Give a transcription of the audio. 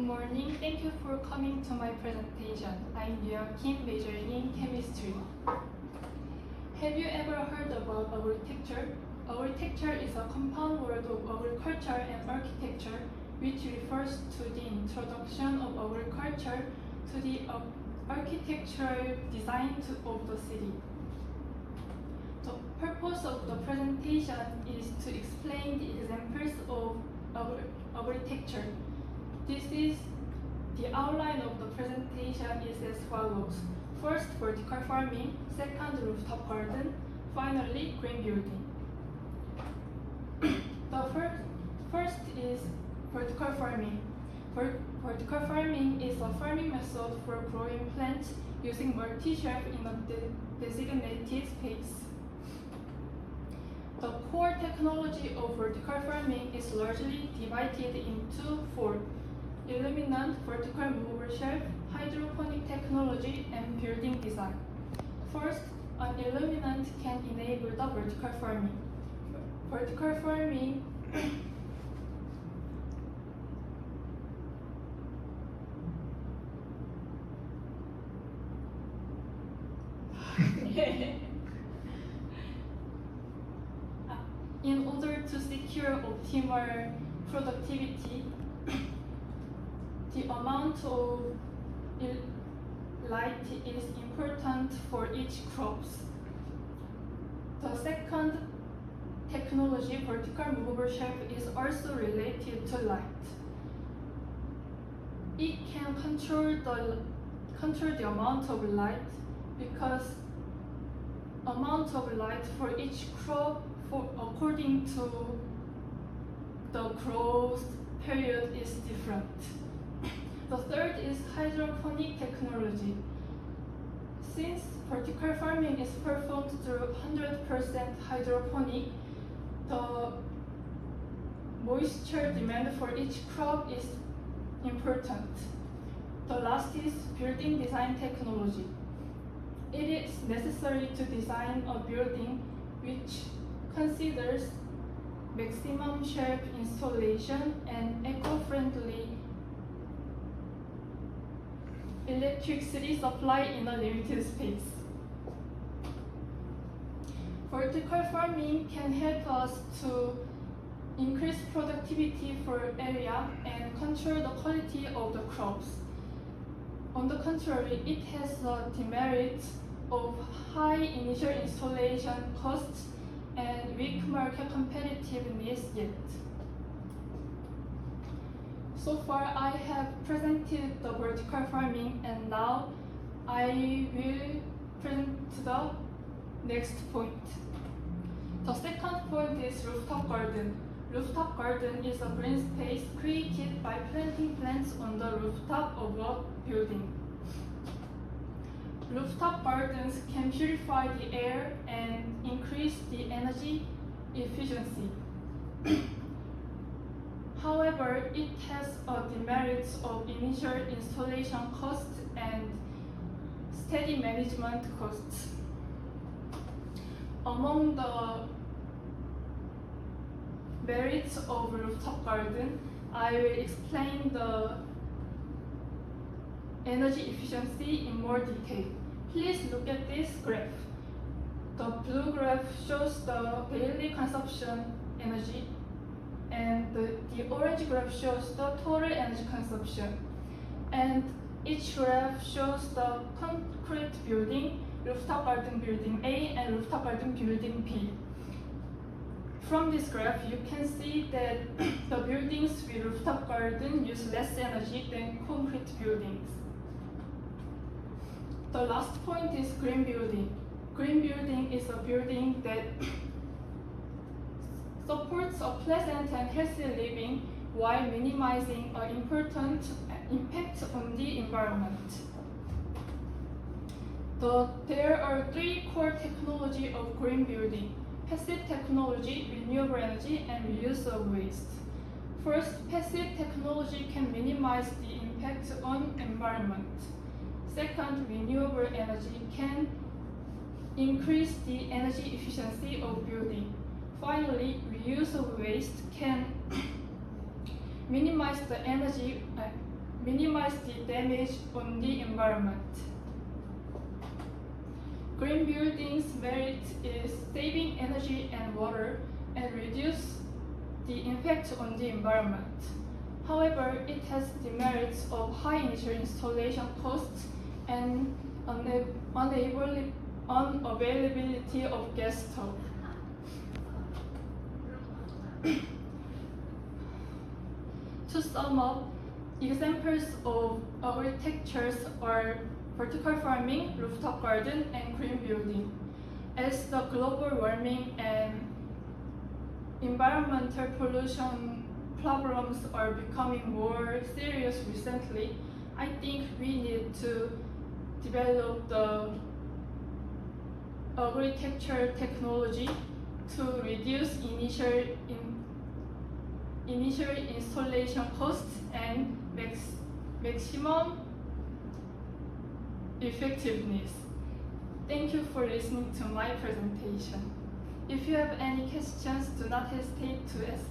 morning. Thank you for coming to my presentation. I'm Yuan Kim, majoring in chemistry. Have you ever heard about agriculture? Agriculture is a compound word of agriculture and architecture, which refers to the introduction of agriculture to the architectural design of the city. The purpose of the presentation is to explain the examples of architecture. This is the outline of the presentation is as follows. First, vertical farming. Second, rooftop garden. Finally, green building. The first is vertical farming. Vertical farming is a farming method for growing plants using multi-shelf in a designated space. The core technology of vertical farming is largely divided into four: illuminant, vertical movable shelf, hydroponic technology, and building design. First, an illuminant can enable the vertical farming. Vertical farming in order to secure optimal productivity, the amount of light is important for each crops. The second technology, vertical movable shelf, is also related to light. It can control the amount of light because amount of light for each crop according to the growth period is different. The third is hydroponic technology. Since vertical farming is performed through 100% hydroponic, the moisture demand for each crop is important. The last is building design technology. It is necessary to design a building which considers maximum shelf installation and eco-friendly electricity supply in a limited space. Vertical farming can help us to increase productivity for area and control the quality of the crops. On the contrary, it has the demerit of high initial installation costs and weak market competitiveness yet. So far, I have presented the vertical farming, and now I will present the next point. The second point is rooftop garden. Rooftop garden is a green space created by planting plants on the rooftop of a building. Rooftop gardens can purify the air and increase the energy efficiency. However, it has a demerit of initial installation costs and steady management costs. Among the merits of rooftop garden, I will explain the energy efficiency in more detail. Please look at this graph. The blue graph shows the daily consumption energy, and the orange graph shows the total energy consumption. And each graph shows the concrete building, rooftop garden building A and rooftop garden building B. From this graph, you can see that the buildings with rooftop garden use less energy than concrete buildings. The last point is green building. Green building is a building that supports a pleasant and healthy living while minimizing an important impact on the environment. There are three core technologies of green building: passive technology, renewable energy, and reuse of waste. First, passive technology can minimize the impact on environment. Second, renewable energy can increase the energy efficiency of building. Finally, reuse of waste can minimize the energy minimize the damage on the environment. Green buildings' merit is saving energy and water and reduce the impact on the environment. However, it has demerits of high initial installation costs and unavailability of gas stove. To sum up, examples of architectures are vertical farming, rooftop garden, and green building. As the global warming and environmental pollution problems are becoming more serious recently, I think we need to develop the architecture technology to reduce initial installation costs and maximum effectiveness. Thank you for listening to my presentation. If you have any questions, do not hesitate to ask.